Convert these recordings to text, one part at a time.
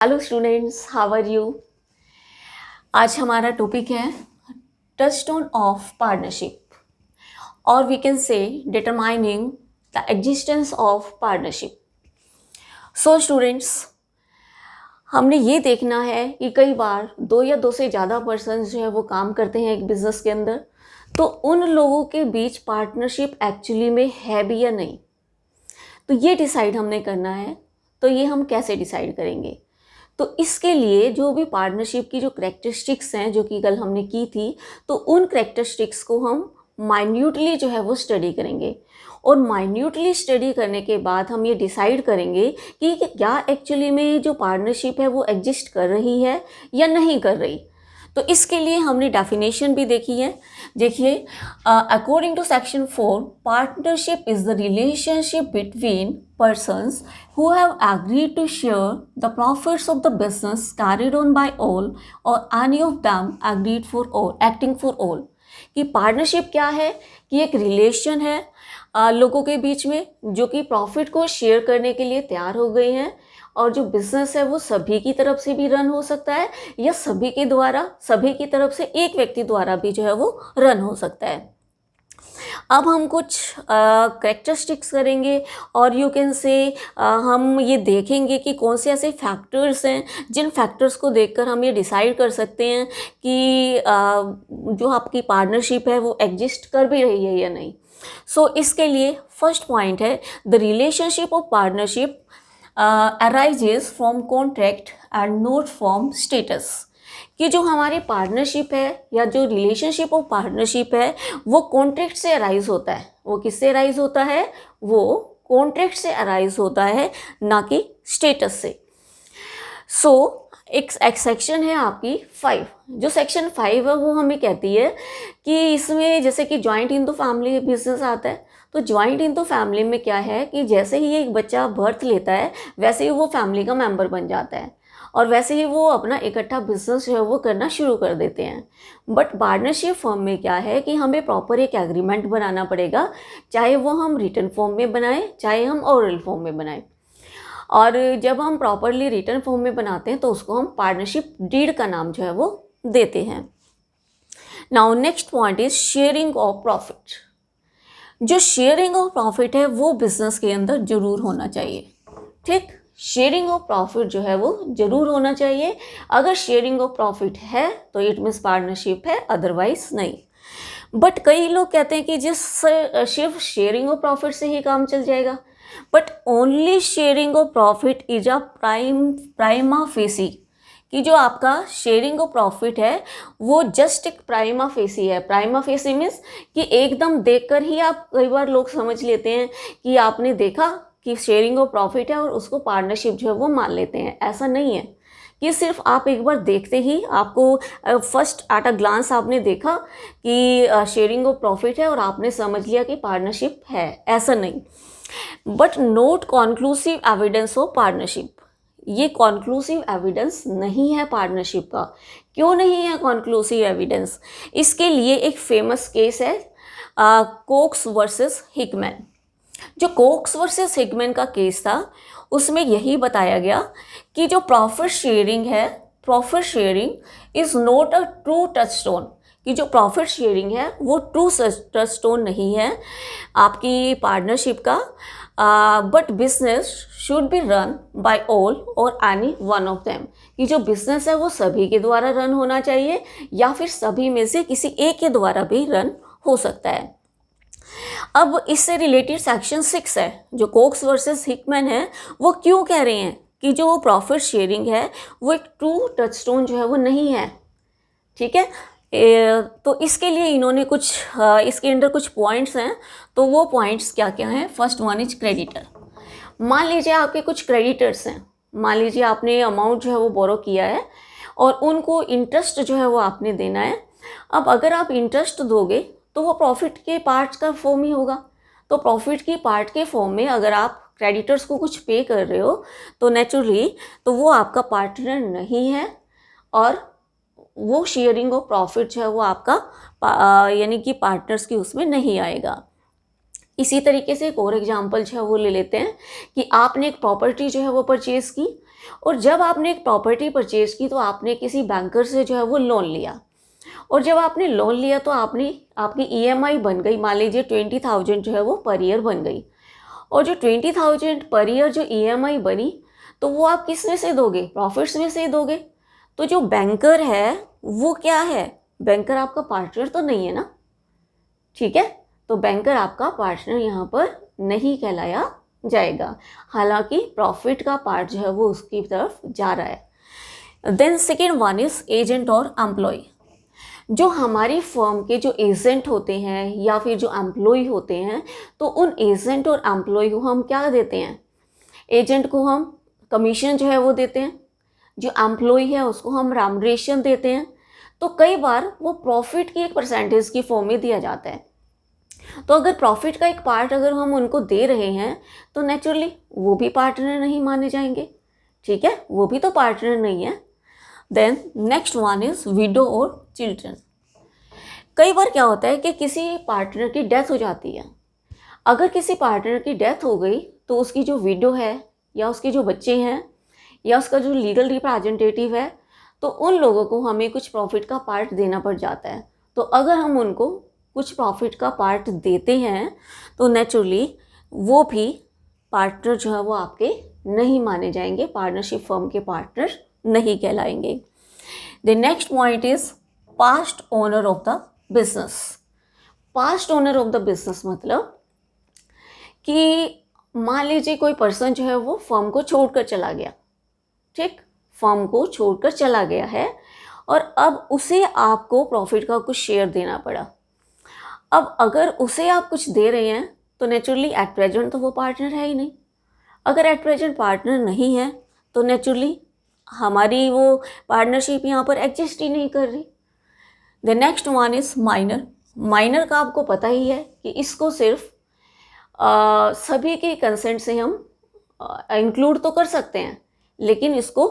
Hello students, how are you. आज हमारा topic है टचस्टोन ऑफ पार्टनरशिप और we can say determining the existence of partnership. So students, हमने ये देखना है कि कई बार दो या दो से ज़्यादा पर्सन जो है वो काम करते हैं एक बिजनेस के अंदर, तो उन लोगों के बीच पार्टनरशिप एक्चुअली में है भी या नहीं, तो ये डिसाइड हमने करना है। तो ये हम कैसे डिसाइड करेंगे? तो इसके लिए जो भी पार्टनरशिप की जो करैक्टरिस्टिक्स हैं जो कि कल हमने की थी, तो उन करैक्टरिस्टिक्स को हम माइन्यूटली जो है वो स्टडी करेंगे और माइन्यूटली स्टडी करने के बाद हम ये डिसाइड करेंगे कि क्या एक्चुअली में जो पार्टनरशिप है वो एग्जिस्ट कर रही है या नहीं कर रही। तो इसके लिए हमने डेफिनेशन भी देखी है। देखिए, according to section 4, partnership is the relationship between persons who have agreed to share the profits of the business carried on by all or any of them agreed for all acting for all। कि partnership क्या है कि एक relation है लोगों के बीच में जो कि प्रॉफिट को शेयर करने के लिए तैयार हो गए हैं, और जो बिजनेस है वो सभी की तरफ से भी रन हो सकता है या सभी की तरफ से एक व्यक्ति द्वारा भी जो है वो रन हो सकता है। अब हम कुछ कैरेक्टरिस्टिक्स करेंगे और यू कैन से हम ये देखेंगे कि कौन से ऐसे फैक्टर्स हैं जिन फैक्टर्स को देखकर हम ये डिसाइड कर सकते हैं कि जो आपकी पार्टनरशिप है वो एग्जिस्ट कर भी रही है या नहीं। सो इसके लिए फर्स्ट पॉइंट है the relationship of partnership arises from contract and not from status. कि जो हमारी पार्टनरशिप है या जो रिलेशनशिप ऑफ पार्टनरशिप है वो कॉन्ट्रैक्ट से अराइज होता है। वो किससे अराइज होता है? वो कॉन्ट्रैक्ट से अराइज होता है, ना कि स्टेटस से। सो एक सेक्शन है आपकी 5। जो सेक्शन 5 है वो हमें कहती है कि इसमें जैसे कि joint in the family business आता है, तो जॉइंट इन द फैमिली में क्या है कि जैसे ही एक बच्चा बर्थ लेता है वैसे ही वो फैमिली का मेंबर बन जाता है और वैसे ही वो अपना इकट्ठा बिजनेस जो है वो करना शुरू कर देते हैं। बट पार्टनरशिप फॉर्म में क्या है कि हमें प्रॉपर एक एग्रीमेंट बनाना पड़ेगा, चाहे वो हम रिटन फॉर्म में बनाएं चाहे हम ओरल फॉर्म में बनाएं। और जब हम प्रॉपरली रिटन फॉर्म में बनाते हैं तो उसको हम पार्टनरशिप डीड का नाम जो है वो देते हैं। Now next point is sharing of profit. जो शेयरिंग ऑफ प्रॉफिट है वो बिजनेस के अंदर जरूर होना चाहिए। ठीक, शेयरिंग ऑफ प्रॉफिट जो है वो जरूर होना चाहिए। अगर शेयरिंग ऑफ प्रॉफिट है तो इट मीन्स पार्टनरशिप है, अदरवाइज नहीं। बट कई लोग कहते हैं कि सिर्फ शेयरिंग ऑफ प्रॉफिट से ही काम चल जाएगा, but only sharing of profit is a prima facie. कि जो आपका शेयरिंग ऑफ प्रॉफिट है वो जस्ट एक प्राइमा फेसी है। प्राइमा फेसी मीन्स कि एकदम देखकर ही आप, कई बार लोग समझ लेते हैं कि आपने देखा कि शेयरिंग ऑफ प्रॉफिट है और उसको पार्टनरशिप जो है वो मान लेते हैं। ऐसा नहीं है कि सिर्फ आप एक बार देखते ही आपको फर्स्ट एट अ ग्लांस आपने देखा कि शेयरिंग ऑफ प्रॉफिट है और आपने समझ लिया कि पार्टनरशिप है, ऐसा नहीं। But note conclusive evidence of partnership. ये कॉन्क्लूसिव एविडेंस नहीं है पार्टनरशिप का। क्यों नहीं है कॉन्क्लूसिव एविडेंस? इसके लिए एक फेमस केस है कोक्स वर्सेस हिकमैन। जो कोक्स वर्सेस हिकमैन का केस था उसमें यही बताया गया कि जो प्रॉफिट शेयरिंग है, profit sharing is not a true touchstone. कि जो प्रॉफिट शेयरिंग है वो ट्रू टचस्टोन नहीं है आपकी पार्टनरशिप का। But business should be run by all और एनी वन ऑफ देम। कि जो बिजनेस है वो सभी के द्वारा रन होना चाहिए या फिर सभी में से किसी एक के द्वारा भी रन हो सकता है। अब इससे रिलेटेड सेक्शन 6 है जो कोक्स वर्सेस हिकमैन है, वो क्यों कह रहे हैं कि जो प्रॉफिट शेयरिंग है वो एक ट्रू टचस्टोन जो है वो नहीं है। ठीक है, तो इसके लिए इन्होंने कुछ इसके अंदर कुछ पॉइंट्स हैं। तो वो पॉइंट्स क्या क्या हैं? First one is creditor. मान लीजिए आपके कुछ क्रेडिटर्स हैं, मान लीजिए आपने अमाउंट जो है वो बोरो किया है और उनको इंटरेस्ट जो है वो आपने देना है। अब अगर आप इंटरेस्ट दोगे तो वो प्रॉफिट के पार्ट का फॉर्म ही होगा। तो प्रॉफिट की पार्ट के फॉर्म में अगर आप क्रेडिटर्स को कुछ पे कर रहे हो तो नेचुरली तो वो आपका पार्टनर नहीं है और वो शेयरिंग ऑफ प्रॉफिट जो है वो आपका यानी कि पार्टनर्स की उसमें नहीं आएगा। इसी तरीके से एक और एग्जांपल जो है वो ले लेते हैं कि आपने एक प्रॉपर्टी जो है वो परचेज़ की और जब आपने एक प्रॉपर्टी परचेज की तो आपने किसी बैंकर से जो है वो लोन लिया, और जब आपने लोन लिया तो आपकी ईएमआई बन गई, मान लीजिए 20,000 जो है वो पर ईयर बन गई। और जो 20,000 पर ईयर जो ईएमआई बनी, तो वो आप किस में से दोगे? प्रॉफिट्स में से ही दोगे। तो जो बैंकर है वो क्या है? बैंकर आपका पार्टनर तो नहीं है ना, ठीक है। तो बैंकर आपका पार्टनर यहाँ पर नहीं कहलाया जाएगा, हालांकि प्रॉफिट का पार्ट जो है वो उसकी तरफ जा रहा है। Then second one is agent और एम्प्लॉय। जो हमारी फर्म के जो एजेंट होते हैं या फिर जो एम्प्लॉय होते हैं, तो उन एजेंट और एम्प्लॉय को हम क्या देते हैं? एजेंट को हम कमीशन जो है वो देते हैं, जो एम्प्लॉय है उसको हम रेम्युनरेशन देते हैं। तो कई बार वो प्रॉफिट की एक परसेंटेज की फॉर्म में दिया जाता है। तो अगर प्रॉफिट का एक पार्ट अगर हम उनको दे रहे हैं तो नेचुरली वो भी पार्टनर नहीं माने जाएंगे, ठीक है, वो भी तो पार्टनर नहीं है। Then next one is widow और चिल्ड्रन। कई बार क्या होता है कि किसी पार्टनर की डेथ हो जाती है। अगर किसी पार्टनर की डेथ हो गई तो उसकी जो विडो है या उसके जो बच्चे हैं या उसका जो लीगल रिप्रेजेंटेटिव है, तो उन लोगों को हमें कुछ प्रॉफिट का पार्ट देना पड़ जाता है। तो अगर हम उनको कुछ प्रॉफिट का पार्ट देते हैं तो नेचुरली वो भी पार्टनर जो है वो आपके नहीं माने जाएंगे, पार्टनरशिप फर्म के पार्टनर नहीं कहलाएंगे। The next point is past owner of the business. Past owner of the business मतलब कि मान लीजिए कोई पर्सन जो है वो फर्म को छोड़कर चला गया, ठीक, फर्म को छोड़कर चला गया है और अब उसे आपको प्रॉफिट का कुछ शेयर देना पड़ा। अब अगर उसे आप कुछ दे रहे हैं तो नेचुरली एट प्रेजेंट तो वो पार्टनर है ही नहीं। अगर एट प्रेजेंट पार्टनर नहीं है तो नेचुरली हमारी वो पार्टनरशिप यहाँ पर एग्जिस्ट ही नहीं कर रही। The next one is minor. Minor का आपको पता ही है कि इसको सिर्फ सभी के कंसेंट से हम इंक्लूड तो कर सकते हैं, लेकिन इसको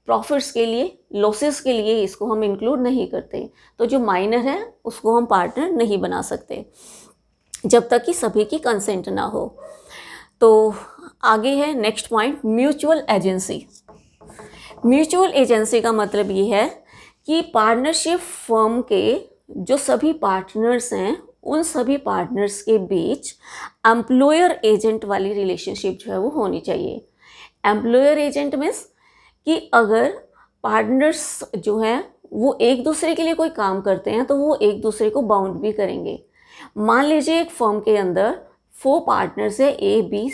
प्रॉफिट्स के लिए, लॉसेस के लिए इसको हम इंक्लूड नहीं करते। तो जो माइनर है उसको हम पार्टनर नहीं बना सकते जब तक कि सभी की कंसेंट ना हो। तो आगे है next point, mutual agency. Mutual agency का मतलब ये है कि पार्टनरशिप फर्म के जो सभी पार्टनर्स हैं उन सभी पार्टनर्स के बीच एम्प्लॉयर एजेंट वाली रिलेशनशिप जो है वो होनी चाहिए। एम्प्लॉयर एजेंट मीन्स कि अगर पार्टनर्स जो हैं वो एक दूसरे के लिए कोई काम करते हैं तो वो एक दूसरे को बाउंड भी करेंगे। मान लीजिए एक फर्म के अंदर 4 पार्टनर्स है, ए बी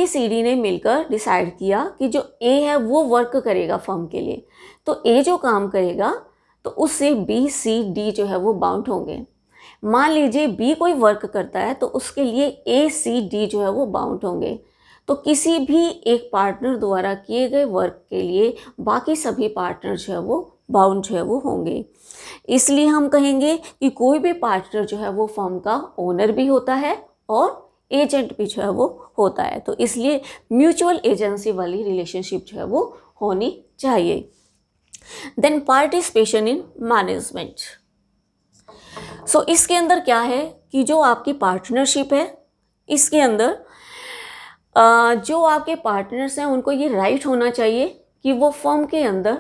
सी डी ने मिलकर डिसाइड किया कि जो ए है वो वर्क करेगा फर्म के लिए, तो ए जो काम करेगा तो उससे बी सी डी जो है वो बाउंड होंगे। मान लीजिए बी कोई वर्क करता है तो उसके लिए ए सी डी जो है वो बाउंड होंगे। तो किसी भी एक पार्टनर द्वारा किए गए वर्क के लिए बाकी सभी पार्टनर जो है वो बाउंड जो है वो होंगे। इसलिए हम कहेंगे कि कोई भी पार्टनर जो है वो फर्म का ओनर भी होता है और एजेंट भी जो है वो होता है। तो इसलिए म्यूचुअल एजेंसी वाली रिलेशनशिप जो है वो होनी चाहिए। Then participation in management. So इसके अंदर क्या है कि जो आपकी पार्टनरशिप है इसके अंदर जो आपके पार्टनर्स हैं उनको ये राइट होना चाहिए कि वो फर्म के अंदर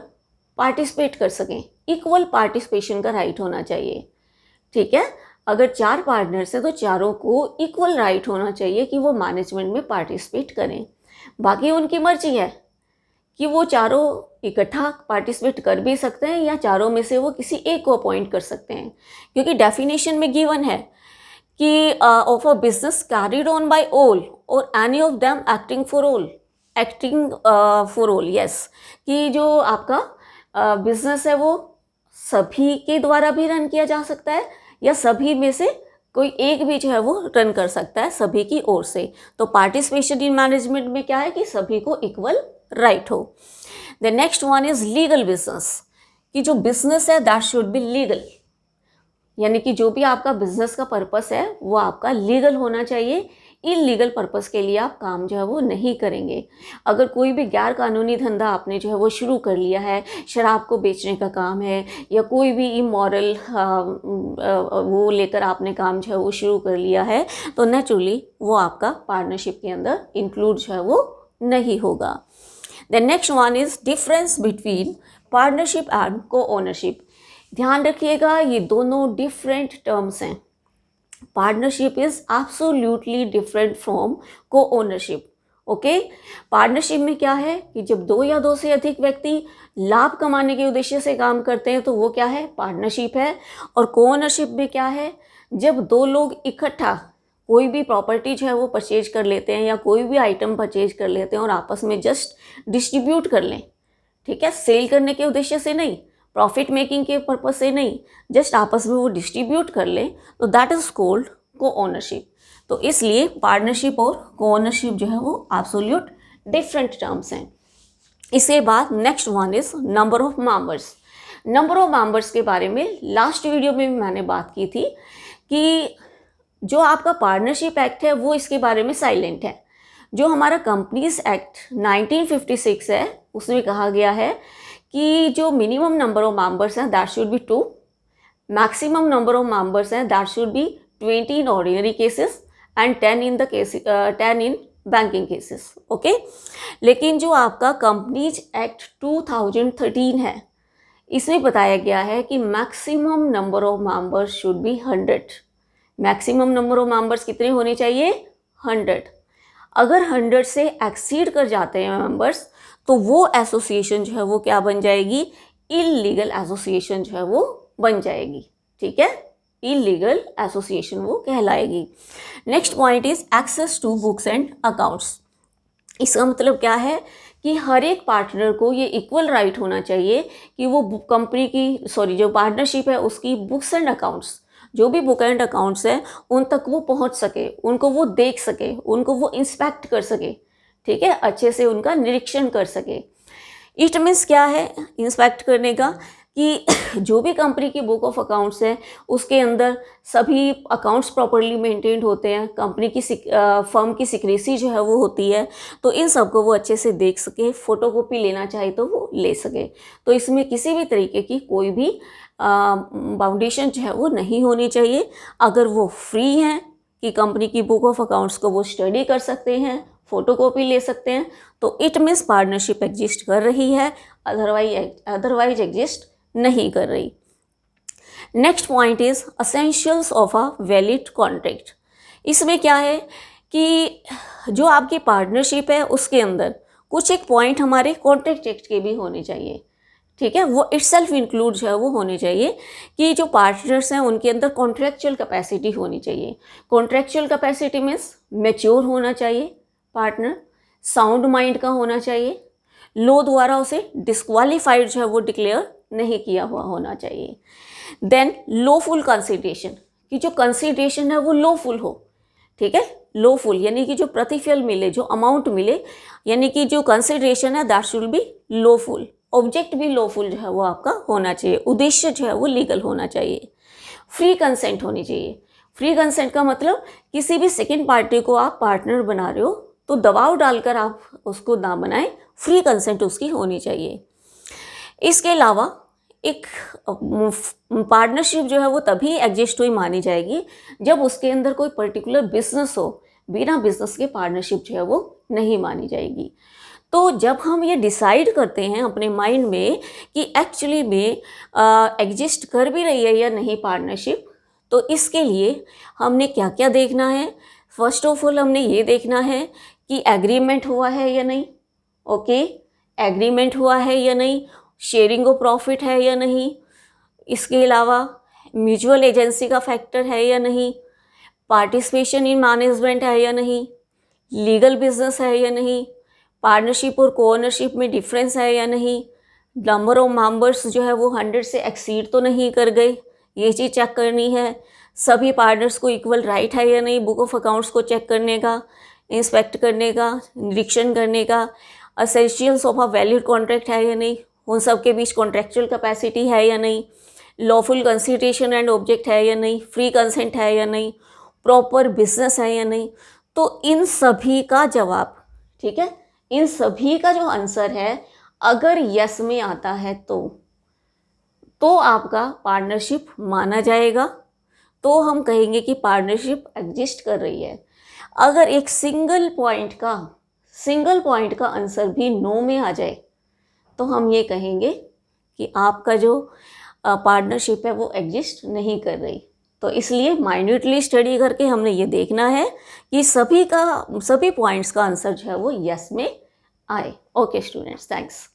पार्टिसिपेट कर सकें। इक्वल पार्टिसिपेशन का राइट होना चाहिए, ठीक है। अगर 4 पार्टनर्स हैं तो चारों को इक्वल राइट होना चाहिए कि वो मैनेजमेंट में पार्टिसिपेट करें। बाकी उनकी मर्जी है कि वो चारों इकट्ठा पार्टिसिपेट कर भी सकते हैं या चारों में से वो किसी एक को अपॉइंट कर सकते हैं, क्योंकि डेफिनेशन में गिवन है कि of a business carried on by all और any of them acting for all, yes, कि जो आपका बिजनेस है वो सभी के द्वारा भी रन किया जा सकता है या सभी में से कोई एक भी जो है वो रन कर सकता है सभी की ओर से। तो पार्टिसिपेशन इन मैनेजमेंट में क्या है कि सभी को इक्वल राइट हो। The next one is legal business, कि जो बिजनेस है दैट शुड बी लीगल, यानी कि जो भी आपका बिजनेस का पर्पस है वो आपका लीगल होना चाहिए। इलीगल पर्पस के लिए आप काम जो है वो नहीं करेंगे। अगर कोई भी गैर कानूनी धंधा आपने जो है वो शुरू कर लिया है, शराब को बेचने का काम है या कोई भी इमोरल वो लेकर आपने काम जो है वो शुरू कर लिया है, तो नेचुरली वो आपका पार्टनरशिप के अंदर इंक्लूड जो है वो नहीं होगा। The next one is difference between partnership and को ओनरशिप। ध्यान रखिएगा, ये दोनों डिफरेंट टर्म्स हैं। Partnership is absolutely different from को ओनरशिप। ओके, पार्टनरशिप में क्या है कि जब दो या दो से अधिक व्यक्ति लाभ कमाने के उद्देश्य से काम करते हैं तो वो क्या है, पार्टनरशिप है। और को ओनरशिप में क्या है, जब दो लोग इकट्ठा कोई भी प्रॉपर्टी जो है वो परचेज कर लेते हैं या कोई भी आइटम परचेज कर लेते हैं और आपस में जस्ट डिस्ट्रीब्यूट कर लें, ठीक है, सेल करने के उद्देश्य से नहीं, प्रॉफिट मेकिंग के पर्पज से नहीं, जस्ट आपस में वो डिस्ट्रीब्यूट कर लें, तो दैट इज कॉल्ड को ओनरशिप। तो इसलिए पार्टनरशिप और को ओनरशिप जो है वो एब्सोल्यूट डिफरेंट टर्म्स हैं। इसके बाद next one is number of members. Number of members के बारे में लास्ट वीडियो में भी मैंने बात की थी कि जो आपका पार्टनरशिप एक्ट है वो इसके बारे में साइलेंट है। जो हमारा कंपनीज एक्ट 1956 है उसमें कहा गया है कि जो मिनिमम नंबर ऑफ मेंबर्स हैं that should be 2, maximum number of members हैं that should be 20 in ordinary cases and 10 in banking cases. Okay, लेकिन जो आपका कंपनीज एक्ट 2013 है इसमें बताया गया है कि maximum number of members should be 100। Maximum number of members कितने होने चाहिए, 100। अगर 100 से एक्सीड कर जाते हैं मेंबर्स तो वो एसोसिएशन जो है वो क्या बन जाएगी, इलीगल एसोसिएशन जो है वो बन जाएगी। ठीक है, इलीगल एसोसिएशन वो कहलाएगी। Next point is access to books and accounts. इसका मतलब क्या है कि हर एक पार्टनर को ये इक्वल राइट होना चाहिए कि वो कंपनी की जो पार्टनरशिप है उसकी बुक्स एंड अकाउंट्स, जो भी बुक एंड अकाउंट्स हैं उन तक वो पहुंच सके, उनको वो देख सके, उनको वो इंस्पेक्ट कर सके, ठीक है, अच्छे से उनका निरीक्षण कर सके। इट मीन्स क्या है इंस्पेक्ट करने का, कि जो भी कंपनी की बुक ऑफ अकाउंट्स है उसके अंदर सभी अकाउंट्स प्रॉपरली मेंटेन्ड होते हैं, कंपनी की फर्म की सिक्रेसी जो है वो होती है, तो इन सब को वो अच्छे से देख सके, फोटोकॉपी लेना चाहे तो वो ले सके। तो इसमें किसी भी तरीके की कोई भी बाउंडेशन जो है वो नहीं होनी चाहिए। अगर वो फ्री हैं कि कंपनी की बुक ऑफ अकाउंट्स को वो स्टडी कर सकते हैं, फोटोकॉपी ले सकते हैं, तो इट मीन्स पार्टनरशिप एग्जिस्ट कर रही है, अदरवाइज एग्जिस्ट नहीं कर रही। Next point is essentials of a valid contract. इसमें क्या है कि जो आपकी पार्टनरशिप है उसके अंदर कुछ एक पॉइंट हमारे कॉन्ट्रैक्ट एक्ट के भी होने चाहिए, ठीक है, वो इटसेल्फ इंक्लूड जो है वो होने चाहिए कि जो पार्टनर्स हैं उनके अंदर कॉन्ट्रैक्चुअल कैपेसिटी होनी चाहिए। कॉन्ट्रैक्चुअल कैपेसिटी मीन्स मैच्योर होना चाहिए पार्टनर, साउंड माइंड का होना चाहिए, लॉ द्वारा उसे डिस्क्वालीफाइड जो है वो डिक्लेयर नहीं किया हुआ होना चाहिए। देन लॉफुल कंसिडरेशन, कि जो कंसिडरेशन है वो लॉफुल हो, ठीक है, लॉफुल यानी कि जो प्रतिफल मिले, जो अमाउंट मिले, यानी कि जो कंसिडरेशन है that should B lawful. Object भी लॉफुल जो है वो आपका होना चाहिए, उद्देश्य जो है वो लीगल होना चाहिए। फ्री कंसेंट होनी चाहिए। फ्री कंसेंट का मतलब किसी भी सेकेंड पार्टी को आप पार्टनर बना रहे हो तो दबाव डालकर आप उसको ना बनाएं, फ्री कंसेंट उसकी होनी चाहिए। इसके अलावा एक पार्टनरशिप जो है वो तभी एग्जिस्ट हुई मानी जाएगी जब उसके अंदर कोई पर्टिकुलर बिजनेस हो, बिना बिजनेस के पार्टनरशिप जो है वो नहीं मानी जाएगी। तो जब हम ये डिसाइड करते हैं अपने माइंड में कि एक्चुअली में एग्जिस्ट कर भी रही है या नहीं पार्टनरशिप, तो इसके लिए हमने क्या क्या देखना है। फर्स्ट ऑफ ऑल हमने ये देखना है कि एग्रीमेंट हुआ है या नहीं, ओके, एग्रीमेंट हुआ है या नहीं, शेयरिंग ऑफ प्रॉफिट है या नहीं, इसके अलावा म्यूचुअल एजेंसी का फैक्टर है या नहीं, पार्टिसिपेशन इन मैनेजमेंट है या नहीं, लीगल बिजनेस है या नहीं, पार्टनरशिप और कोओनरशिप में डिफरेंस है या नहीं, नंबर ऑफ मेंबर्स जो है वो 100 से एक्सीड तो नहीं कर गए, ये चीज़ चेक करनी है। सभी पार्टनर्स को इक्वल राइट है या नहीं बुक ऑफ अकाउंट्स को चेक करने का, इंस्पेक्ट करने का, निरीक्षण करने का। Essentials of a valid contract है या नहीं, उन सब के बीच कॉन्ट्रैक्चुअल कैपेसिटी है या नहीं, लॉफुल कंसिडरेशन एंड ऑब्जेक्ट है या नहीं, फ्री कंसेंट है या नहीं, प्रॉपर बिजनेस है या नहीं। तो इन सभी का जवाब, ठीक है, इन सभी का जो आंसर है अगर यस में आता है तो आपका पार्टनरशिप माना जाएगा, तो हम कहेंगे कि पार्टनरशिप एग्जिस्ट कर रही है। अगर एक सिंगल पॉइंट का सिंगल पॉइंट का आंसर भी नो में आ जाए तो हम ये कहेंगे कि आपका जो पार्टनरशिप है वो एग्जिस्ट नहीं कर रही। तो इसलिए माइन्यूटली स्टडी करके हमने ये देखना है कि सभी पॉइंट्स का आंसर जो है वो यस में आए। Okay students, thanks.